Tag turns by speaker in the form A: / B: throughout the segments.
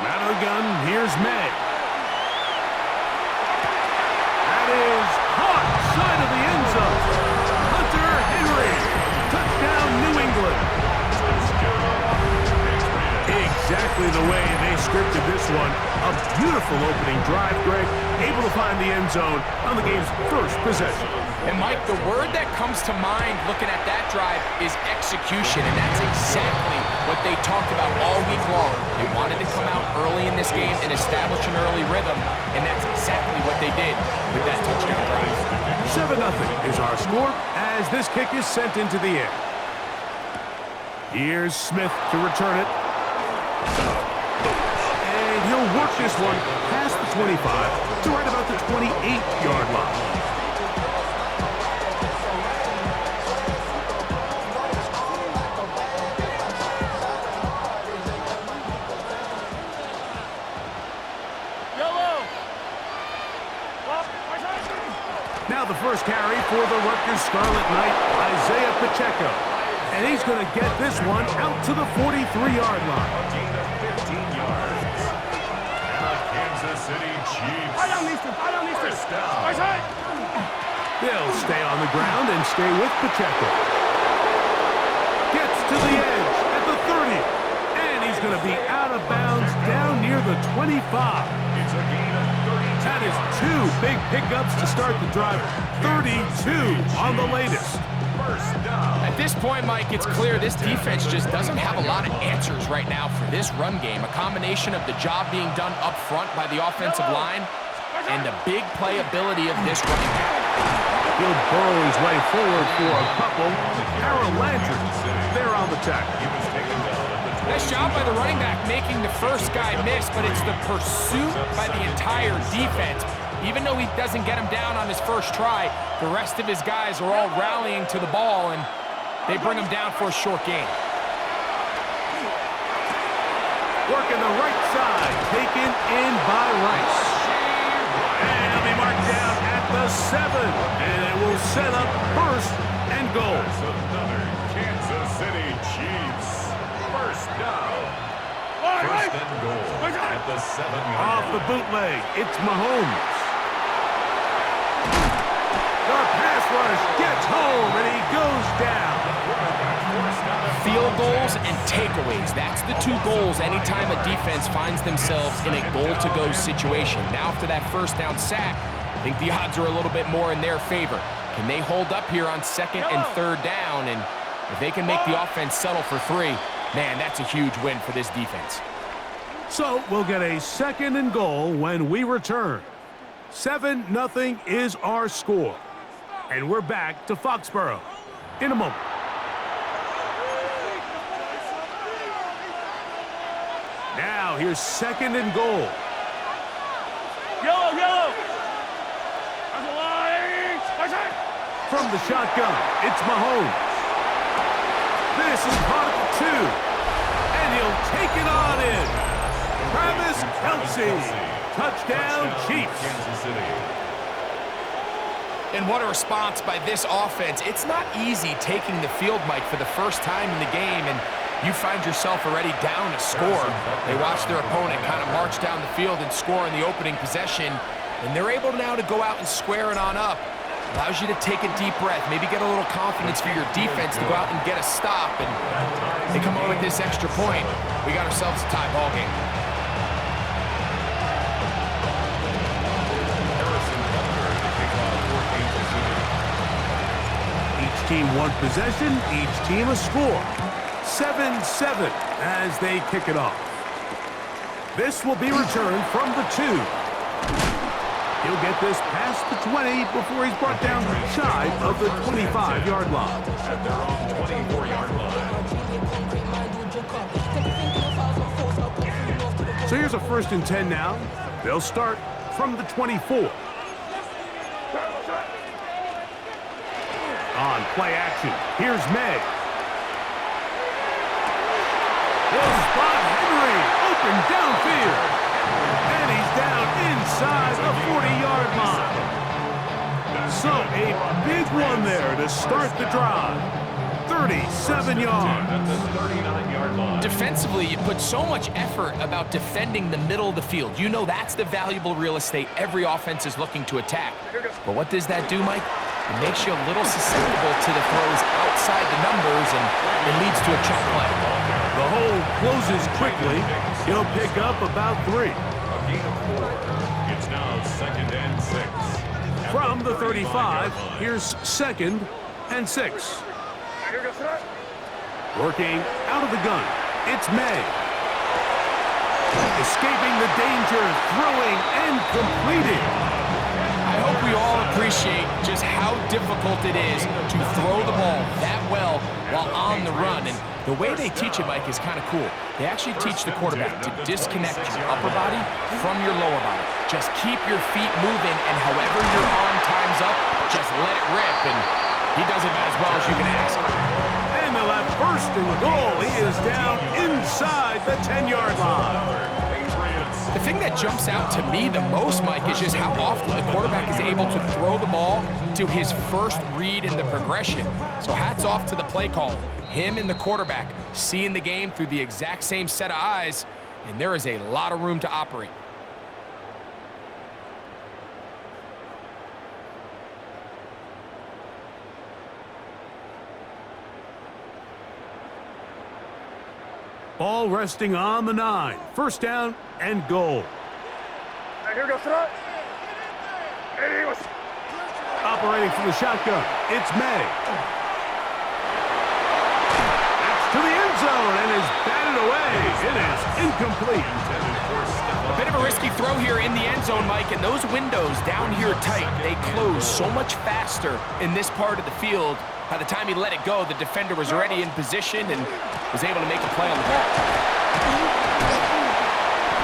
A: Out of the gun, here's May. That is caught side of the end zone. Hunter Henry. Touchdown, New England. Exactly the way they scripted this one. A beautiful opening drive, Greg. Able to find the end zone on the game's first possession.
B: And Mike, the word that comes to mind looking at that drive is execution, and that's exactly what they talked about all week long. They wanted to come out early in this game and establish an early rhythm, and that's exactly what they did with that touchdown drive.
A: 7-0 is our score as this kick is sent into the air. Here's Smith to return it. And he'll work this one past the 25 to right about the 28-yard line. Now the first carry for the Rutgers Scarlet Knight, Isaiah Pacheco. And he's going to get this one out to the 43-yard line.
C: A gain of 15 yards. And the Kansas City Chiefs. First down.
A: They'll stay on the ground and stay with Pacheco. Gets to the edge at the 30. And he's going to be out of bounds down near the 25.
C: It's a gain of 32.
A: That is 2 big pickups to start the drive. 32 on the latest.
C: First down.
B: At this point, Mike, it's clear this defense just doesn't have a lot of answers right now for this run game. A combination of the job being done up front by the offensive line and the big playability of this running back.
A: He'll burrow his way forward for a couple. Harold Landry there on the tackle.
C: He was taken down at the 20.
B: Nice job by the running back making the first guy miss, but it's the pursuit by the entire defense. Even though he doesn't get him down on his first try, the rest of his guys are all rallying to the ball, and they bring him down for a short gain.
A: Working the right side, taken in by Rice. And he'll be marked down at the 7. And it will set up first and goal.
C: That's another Kansas City Chiefs. First down. First and goal at the 7-yard
A: Off the bootleg, it's Mahomes. The pass rush gets home, and he goes down.
B: Field goals and takeaways. That's the 2 goals anytime a defense finds themselves in a goal-to-go situation. Now after that first down sack, I think the odds are a little bit more in their favor. Can they hold up here on 2nd and 3rd down? And if they can make the offense settle for 3, man, that's a huge win for this defense.
A: So we'll get a 2nd and goal when we return. 7-0 is our score. And we're back to Foxborough in a moment. Now here's 2nd and goal.
D: Yellow!
A: From the shotgun, it's Mahomes. This is caught at the 2. And he'll take it on in. Travis Kelce. Touchdown, Chiefs.
C: Kansas City.
B: And what a response by this offense. It's not easy taking the field, Mike, for the first time in the game, and you find yourself already down a score. They watch their opponent kind of march down the field and score in the opening possession, and they're able now to go out and square it on up. Allows you to take a deep breath, maybe get a little confidence for your defense to go out and get a stop, and they come up with this extra point. We got ourselves a tie ball game.
A: Each team one possession, each team a score. 7-7 as they kick it off. This will be returned from the 2. He'll get this past the 20 before he's brought down shy of the 25-yard line.
C: At their own 24-yard line.
A: So here's a 1st and 10 now. They'll start from the 24. On play action, here's May. He'll spot Henry, open downfield. And he's down inside the 40-yard line. So a big one there to start the drive. 37 yards.
C: At the 39-yard line.
B: Defensively, you put so much effort about defending the middle of the field. You know that's the valuable real estate every offense is looking to attack. But what does that do, Mike? It makes you a little susceptible to the throws outside the numbers, and it leads to a check play.
A: The hole closes quickly. He'll pick up about 3.
C: A gain of 4. It's now 2nd and 6.
A: From the 35, here's 2nd and 6. Working out of the gun, it's May. Escaping the danger, throwing and completing.
B: I hope we all appreciate just how difficult it is to throw the ball that well while on the run. And the way they teach it, Mike, is kind of cool. They actually teach the quarterback to disconnect your upper body from your lower body. Just keep your feet moving, and however your arm times up, just let it rip. And he does it about as well as you can ask.
A: And they'll have 1st and goal. He is down inside the 10-yard line.
B: The thing that jumps out to me the most, Mike, is just how often the quarterback is able to throw the ball to his first read in the progression. So hats off to the play call. Him and the quarterback seeing the game through the exact same set of eyes, and there is a lot of room to operate.
A: Ball resting on the 9. 1st down and goal. Operating from the shotgun, it's May. That's to the end zone and is batted away. It is incomplete.
B: A bit of a risky throw here in the end zone, Mike, and those windows down here tight, they close so much faster in this part of the field. By the time he let it go, the defender was already in position and was able to make a play on the ball.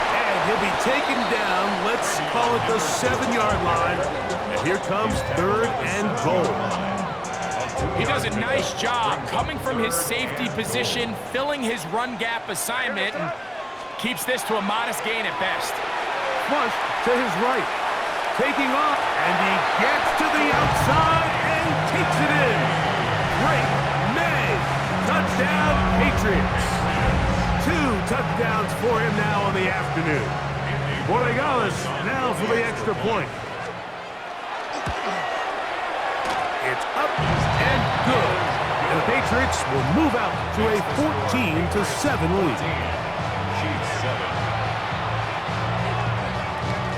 A: And he'll be taken down, let's call it the 7-yard line. And here comes 3rd and goal.
B: He does a nice job coming from his safety position, filling his run gap assignment, and keeps this to a modest gain at best.
A: Flush to his right. Taking off, and he gets to the outside and takes it in. Drake May. Touchdown, Patriots. 2 touchdowns for him now on the afternoon. Borregales now for the extra point. It's up and good. And the Patriots will move out to a 14-7 lead.
C: Chiefs 7.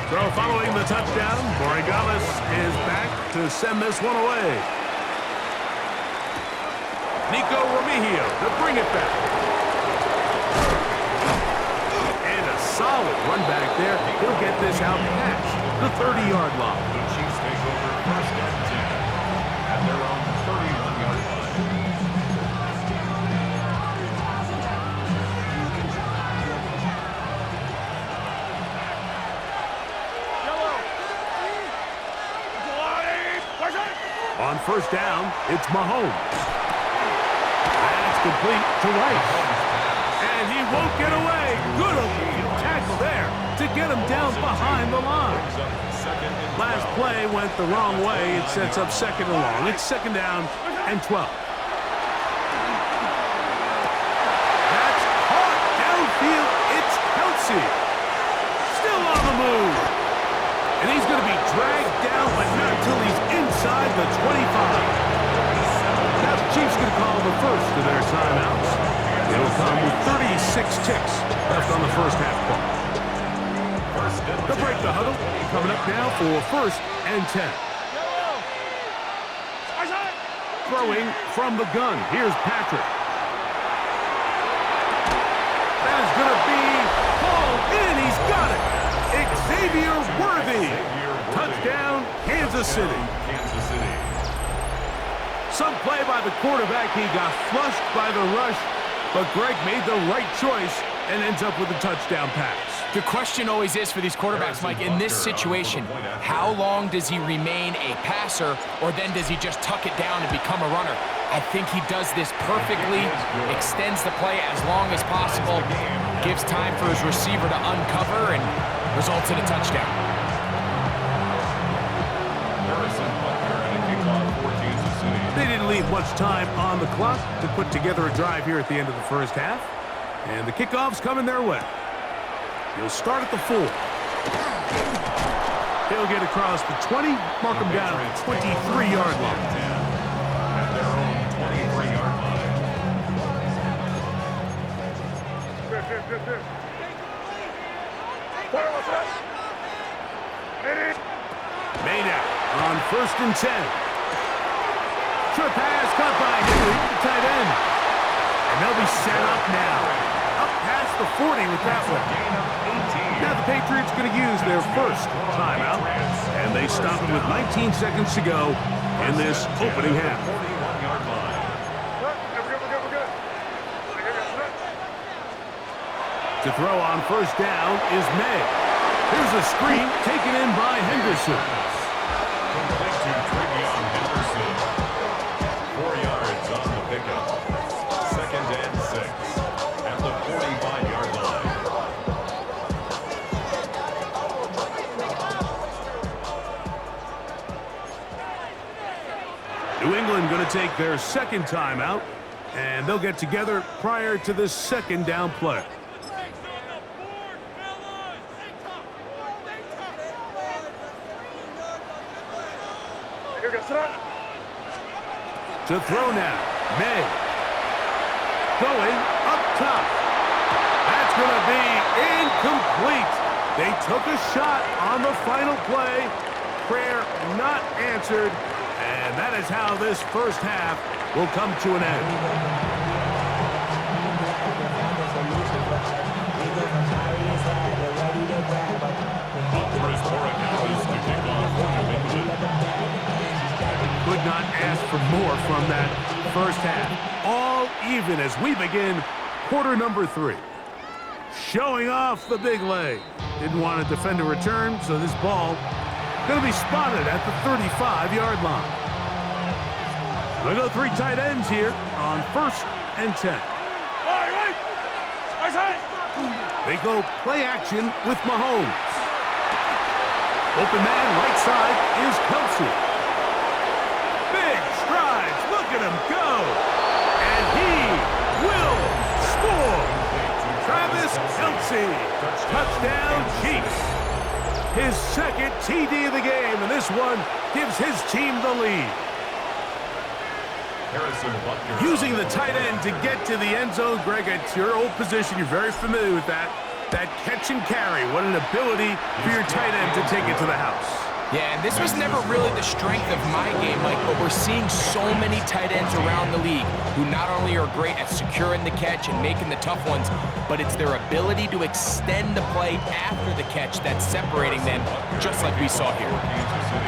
A: So following the touchdown, Borregales is back to send this one away. Nico Remigio to bring it back. And a solid run back there. He'll get this out past the 30-yard line.
C: The Chiefs take over 1st and 10 at their own 31-yard line.
A: On 1st down, it's Mahomes. That's complete to Rice. And he won't get away. Good tackle there to get him down behind the line. Last play went the wrong way. It sets up 2nd and long. It's 2nd down and 12. That's caught downfield. It's Kelsey. Still on the move. And he's going to be dragged down, but not until he's inside the 25. Now the Chiefs going to call the first of their timeouts. It'll come with 36 ticks left on the first half clock. They'll break the huddle. Coming up now for 1st and 10. Throwing from the gun. Here's Patrick. That is going to be hauled in. He's got it. Xavier Worthy. Touchdown, Kansas City. Some play by the quarterback. He got flushed by the rush, but Greg made the right choice and ends up with a touchdown pass.
B: The question always is for these quarterbacks, Mike, in this situation, how long does he remain a passer, or then does he just tuck it down and become a runner? I think he does this perfectly, extends the play as long as possible, gives time for his receiver to uncover, and results in a touchdown.
A: They didn't leave isn't much time on the clock to put together a drive here at the end of the first half. And the kickoff's coming their way. He'll start at the 4. He'll get across the 20, mark him down at the 23-yard line.
C: At their own 23-yard line.
A: Maynard on 1st and 10. Short pass caught by Henry, the tight end. And they'll be set up now. Up past the 40 with that one. Now the Patriots going to use their first timeout. And they stop it with 19 seconds to go in this opening half.
C: 41-yard line.
A: To throw on 1st down is May. Here's a screen taken in by Henderson.
C: Complete to Travion Henderson. 4 yards on the pickup. 2nd and 6 at the 45-yard line.
A: New England going to take their second timeout, and they'll get together prior to this 2nd down play. To throw now, May. Going up top. That's going to be incomplete. They took a shot on the final play. Prayer not answered. And that is how this first half will come to an end.
C: Chris Morgan is to kick off for New England.
A: Could not ask for more from that first half. All even as we begin quarter number 3. Showing off the big leg. Didn't want to defend a return, so this ball going to be spotted at the 35-yard line. They'll go 3 tight ends here on 1st and 10. They go play action with Mahomes. Open man right side is Kelce. Big strides. Look at him go. And he will score. Travis Kelce. Touchdown Chiefs. His 2nd TD of the game, and this one gives his team the lead.
C: Harrison Butker.
A: Using the tight end to get to the end zone, Greg, it's your old position. You're very familiar with that. That catch and carry. What an ability for your tight end to take it to the house.
B: Yeah, and this was never really the strength of my game, Mike, but we're seeing so many tight ends around the league who not only are great at securing the catch and making the tough ones, but it's their ability to extend the play after the catch that's separating them, just like we saw here.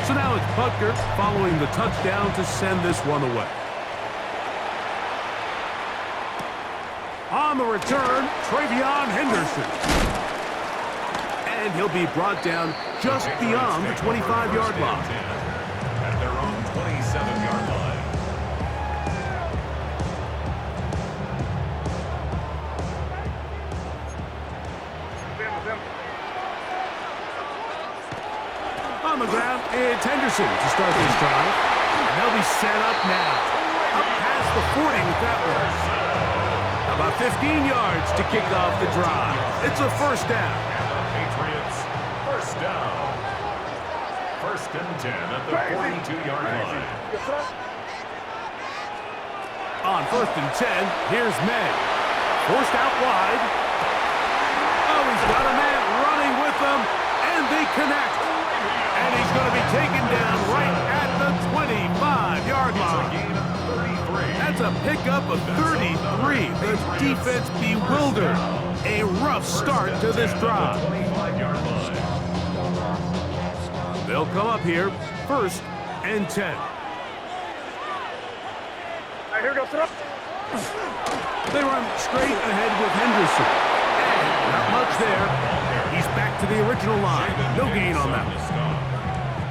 A: So now it's Butker following the touchdown to send this one away. On the return, Travion Henderson. And he'll be brought down just beyond the 25-yard line.
C: At their own 27-yard line.
A: On the ground, it's Henderson to start this drive. And they'll be set up now. Up past the 40 with that one. About 15 yards to kick off the drive. It's a 1st down.
C: Patriots, 1st down. 1st and 10 at the 42-yard line.
A: On 1st and 10, here's May. Forced out wide. Oh, he's got a man running with them, and they connect. And he's going to be taken down right at the 25-yard line. That's a pickup of 33. The defense bewildered. A rough start to this drive. They'll come up here 1st and 10. They run straight ahead with Henderson. And not much there. He's back to the original line. No gain on that one.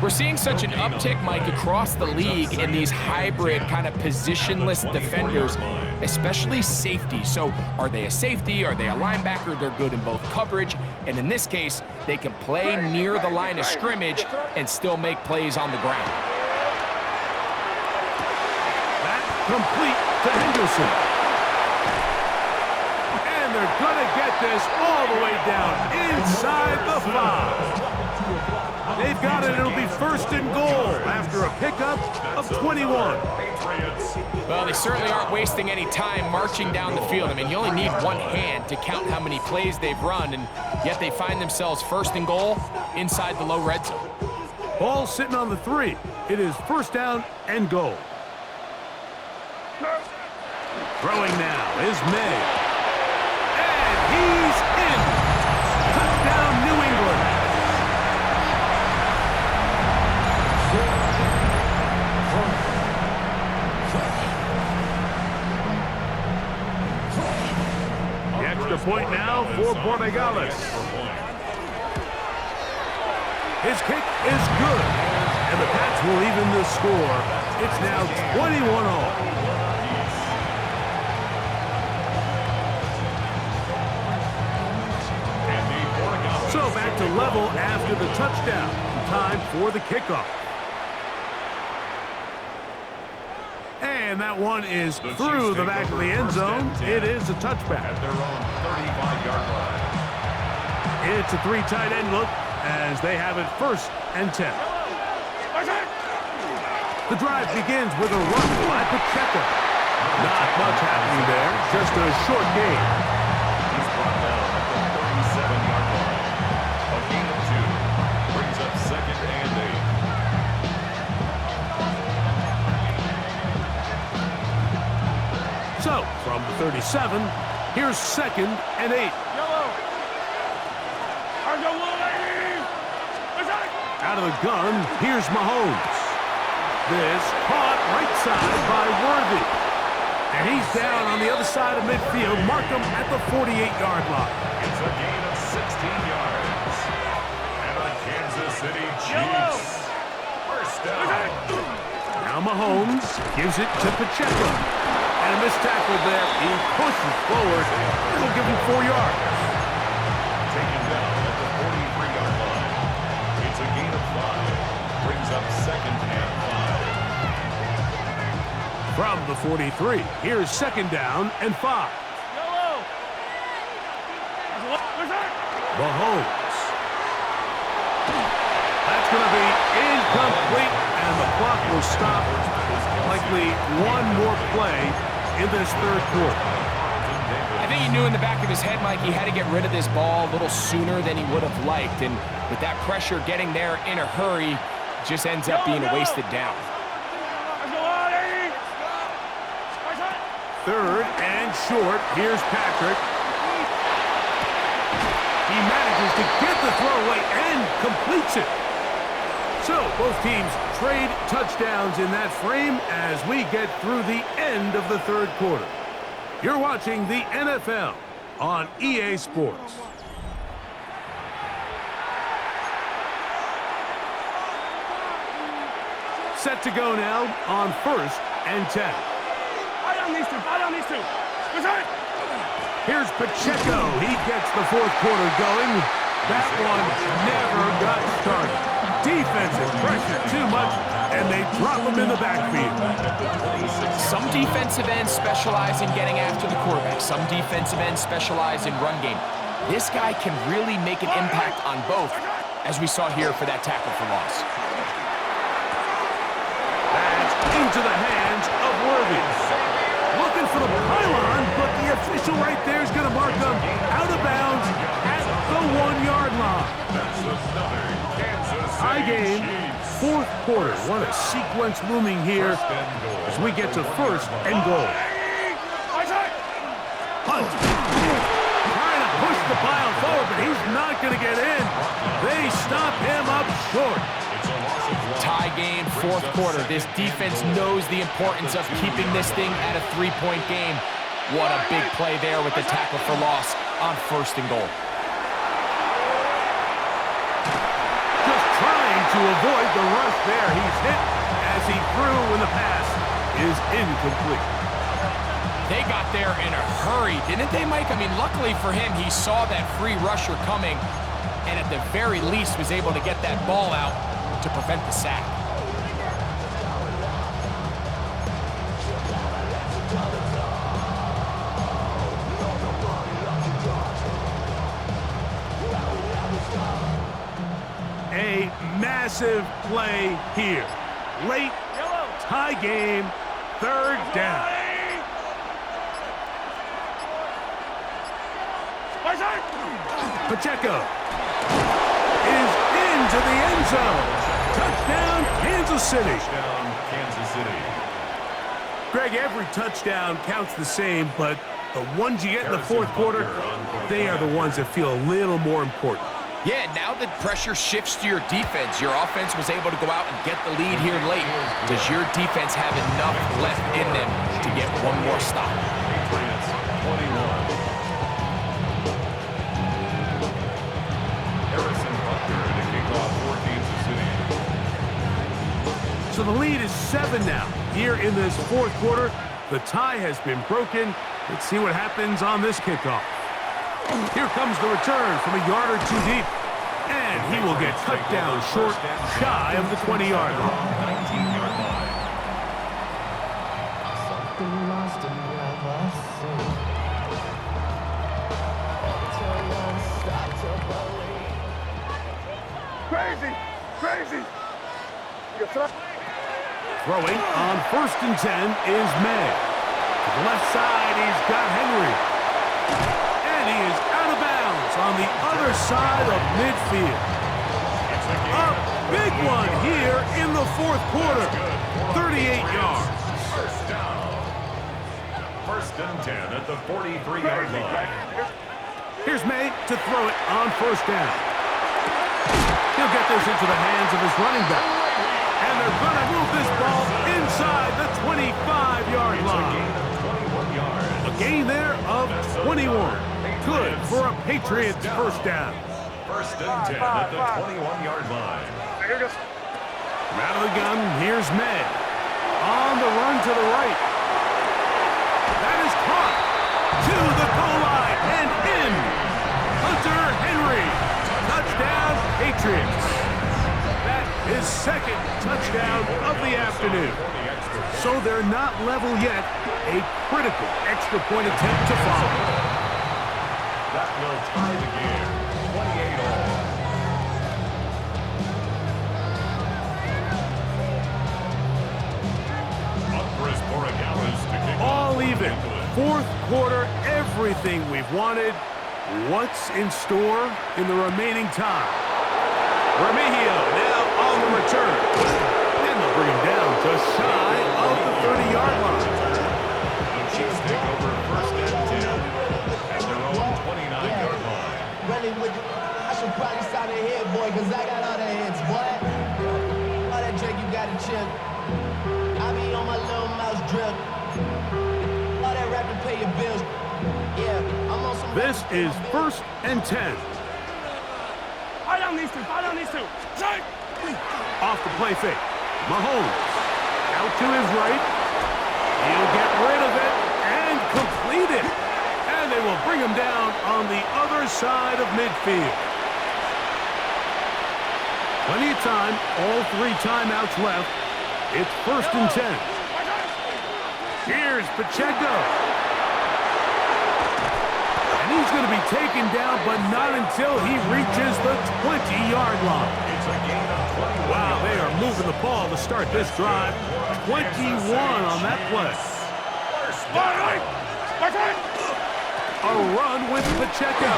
B: We're seeing such an uptick, Mike, across the league in these hybrid kind of positionless defenders, especially safety. So are they a safety? Are they a linebacker? They're good in both coverage. And in this case, they can play near the line of scrimmage and still make plays on the ground.
A: That complete to Henderson. And they're going to get this all the way down inside the 5. They've got it. It'll be first and goal after a pickup of 21.
B: Well, they certainly aren't wasting any time marching down the field. I mean, you only need one hand to count how many plays they've run, and yet they find themselves first and goal inside the low red zone.
A: Ball sitting on the 3. It is first down and goal. Throwing now is May. And he's in. Touchdown, New England. The extra point now for Borregales. His kick is good, and the Pats will even the score. It's now 21-all. So back to level after the touchdown. Time for the kickoff. And that one is through the back of the end zone. It is a touchback.
C: At their own 35-yard line.
A: It's a 3 tight end look as they have it first and 10. The drive begins with a run by Pacheco. Not much happening there, just a short gain.
C: He's brought down at the 37-yard line. A gain of 2 brings up second and 8.
A: So, from the 37, here's second and 8. Out of the gun, here's Mahomes. This caught right side by Worthy. And he's down on the other side of midfield. Mark him at the 48-yard line.
C: It's a gain of 16 yards. And the Kansas City Chiefs. First down.
A: Now Mahomes gives it to Pacheco. And a missed tackle there. He pushes forward. It'll give him 4 yards.
C: Taken down at the 43-yard line. It's a gain of 5. Brings up second and 5.
A: From the 43, here's second down and 5. Mahomes. That's going to be incomplete, and the clock will stop. Likely one more play in this third quarter.
B: I think he knew in the back of his head, Mike, he had to get rid of this ball a little sooner than he would have liked. And with that pressure getting there in a hurry, just ends up being a wasted down.
A: Third and short. Here's Patrick. He manages to get the throw away and completes it. So both teams trade touchdowns in that frame as we get through the end of the third quarter. You're watching the NFL on EA Sports. Set to go now on first and 10. Here's Pacheco. He gets the fourth quarter going. That one never got started. Defensive pressure too much, and they drop him in the backfield.
B: Some defensive ends specialize in getting after the quarterback. Some defensive ends specialize in run game. This guy can really make an impact on both, as we saw here for that tackle for loss.
A: That's into the hands of Worthy. Looking for the pylon, but the official right there is going to mark them out of bounds at the 1-yard line. High game, fourth quarter. What a sequence looming here as we get to first and goal. Punt. Trying to push the pile forward, but he's not going to get in. They stop him up short.
B: Tie game, fourth quarter. This defense knows the importance of keeping this thing at a 3-point game. What a big play there with the tackle for loss on first and goal.
A: Just trying to avoid the rush there. He's hit as he threw when the pass is incomplete.
B: They got there in a hurry, didn't they, Mike? I mean, luckily for him, he saw that free rusher coming and at the very least was able to get that ball out to prevent the sack.
A: massive play here. Late, tie game, third down. Pacheco is into the end zone. Touchdown, Kansas City.
C: Touchdown, Kansas City.
A: Greg, every touchdown counts the same, but the ones you get in the fourth quarter, they are the ones that feel a little more important.
B: Yeah, now that pressure shifts to your defense, your offense was able to go out and get the lead here late. Does your defense have enough left in them to get one more stop?
C: Patriots 21. Harrison Butker to kick off for Kansas City.
A: So the lead is 7 now. Here in this fourth quarter, the tie has been broken. Let's see what happens on this kickoff. Here comes the return from a yard or two deep. And he will get cut down short, shy of the 20-yard line.
C: 19-yard line.
A: Crazy. Throwing on 1st and 10 is May. To the left side, he's got Henry. And he is out of bounds on the other side of midfield. A big one here in the fourth quarter. 38 yards.
C: First down. 1st and 10 at the 43-yard line.
A: Here's May to throw it on 1st down. He'll get this into the hands of his running back. And they're going to move this ball inside the 25-yard line. A gain there of 21. Good for a Patriots first down.
C: 1st and 10 at the 21-yard line.
A: From out of the gun, here's May. On the run to the right. That is caught. To the goal line and in. Hunter Henry. Touchdown, Patriots. That is 2nd touchdown of the afternoon. So they're not level yet. A critical extra point attempt to follow.
C: That will tie the game. 28 all. Chris Borigalis to kick
A: All
C: off.
A: even. Fourth quarter, everything we've wanted. What's in store in the remaining time? Remigio now on the return. And they'll bring him down just shy of the 30-yard line.
C: The Chiefs take over 1st and 10 at their own 29-yard line.
D: Running with I should probably sign a head, boy, because I got all the hits, boy. All that Drake, you got to chill. I be on my little mouse drip. All that rap to pay your bills. Yeah, I'm on some...
A: This is 1st and 10. Off the play fake. Mahomes out to his right. He'll get rid of it and complete it. And they will bring him down on the other side of midfield. Plenty of time. All 3 timeouts left. It's 1st and 10. Here's Pacheco. And he's going to be taken down, but not until he reaches the 20-yard line.
C: It's a gain of 21.
A: Wow, they are moving the ball to start this drive. 21 on that play.
C: First down.
A: A run with Pacheco.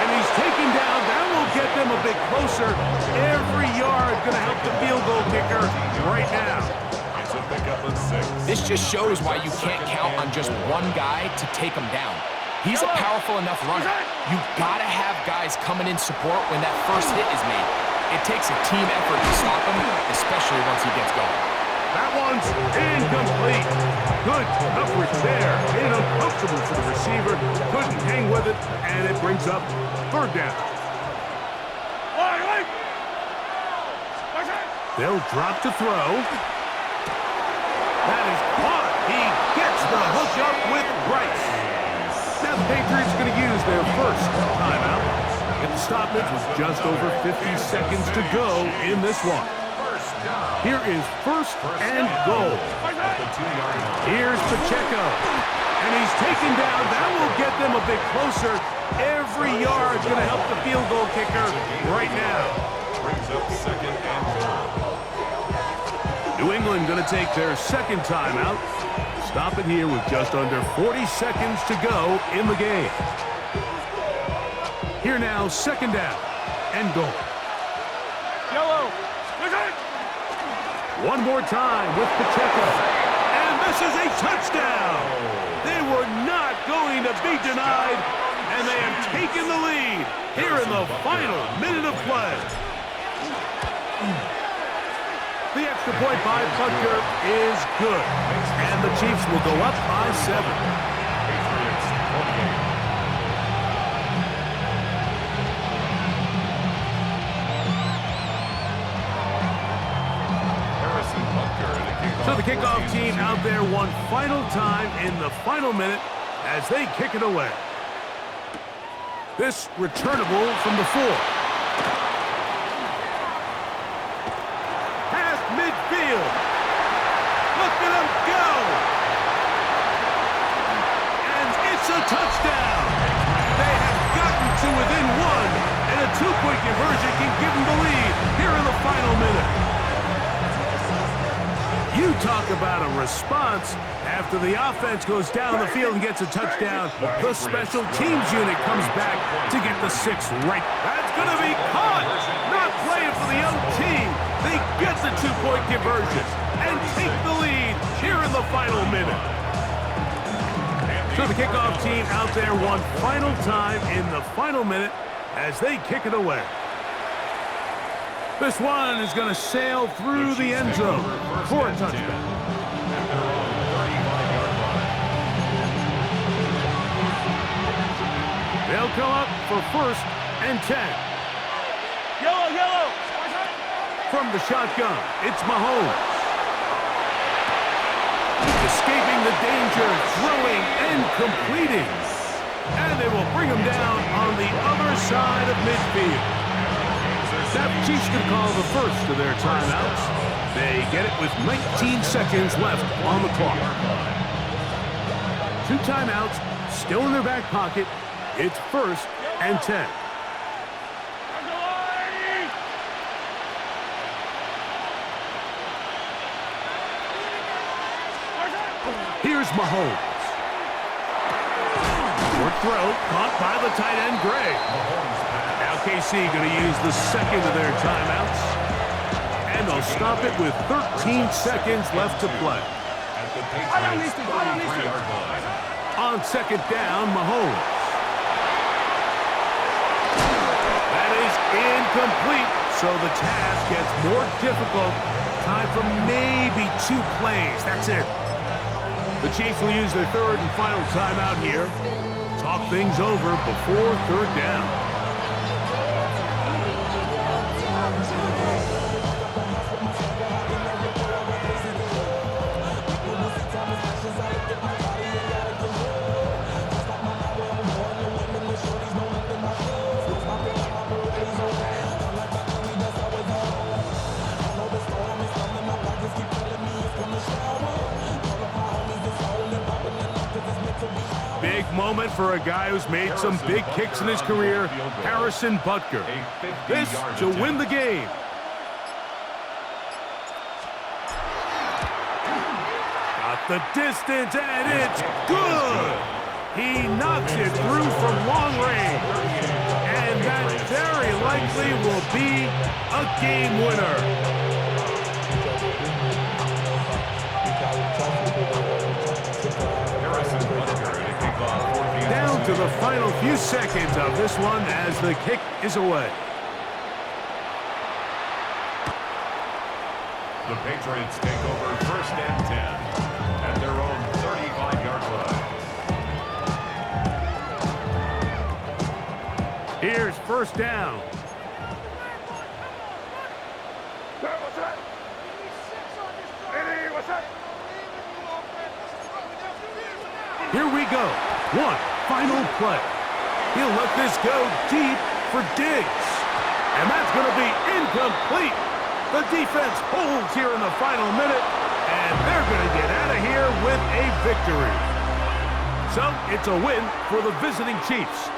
A: And he's taken down. That will get them a bit closer. Every yard going to help the field goal kicker right now.
C: It's a pickup of 6.
B: This just shows why you can't count on just one guy to take him down. He's a powerful enough runner. You gotta have guys coming in support when that first hit is made. It takes a team effort to stop him, especially once he gets going.
A: That one's incomplete. Good coverage there. Made it uncomfortable for the receiver. Couldn't hang with it, and it brings up 3rd down. They'll drop to throw. That is caught. He gets the hook up with Rice. Now the Patriots going to use their first timeout. And the stoppage with just over 50 seconds to go in this one. Here is 1st and goal. Here's Pacheco. And he's taken down. That will get them a bit closer. Every yard going to help the field goal kicker right now.
C: brings up second and goal.
A: New England going to take their second timeout. Stop it here with just under 40 seconds to go in the game. Here now, second down and goal.
E: Yellow.
A: One more time with Pacheco. And this is a touchdown. They were not going to be denied, and they have taken the lead here in the final minute of play. The extra point by Butker is good, and the Chiefs will go up by 7.
C: Patriots 28. Harrison Butker, the kickoff.
A: So the kickoff team out there one final time in the final minute as they kick it away. This returnable from the 4. Past midfield. Look at him go. And it's a touchdown. They have gotten to within 1, and a 2-point conversion can give them the lead here in the final minute. You talk about a response. After the offense goes down the field and gets a touchdown, the special teams unit comes back to get the 6th right. That's going to be caught. Not playing for the young team. They get the 2-point conversion and take the lead here in the final minute. So the kickoff team out there one final time in the final minute as they kick it away. This one is going to sail through the end zone for a touchdown. They'll come up for 1st and 10.
E: Yellow, yellow.
A: From the shotgun, it's Mahomes. Escaping the danger, throwing and completing. And they will bring him down on the other side of midfield. That Chiefs can call the first of their timeouts. They get it with 19 seconds left on the clock. 2 timeouts still in their back pocket. It's 1st and 10. Here's Mahomes. Short throw, caught by the tight end, Gray. Now KC going to use the second of their timeouts. And they'll stop it with 13 seconds left to play.
C: At the Patriots 33-yard line.
A: On second down, Mahomes. That is incomplete, so the task gets more difficult. Time for maybe 2 plays. That's it. The Chiefs will use their 3rd and final timeout here. Talk things over before 3rd down. Big moment for a guy who's made some big kicks in his career, Harrison Butker. This to win the game. Got the distance, and it's good. He knocks it through from long range. And that very likely will be a game winner. Down to the final few seconds of this one as the kick is away.
C: The Patriots take over 1st and 10 at their own 35-yard line.
A: Here's 1st down. Here we go. One final play. He'll let this go deep for Diggs. And that's going to be incomplete. The defense holds here in the final minute, and they're going to get out of here with a victory. So it's a win for the visiting Chiefs.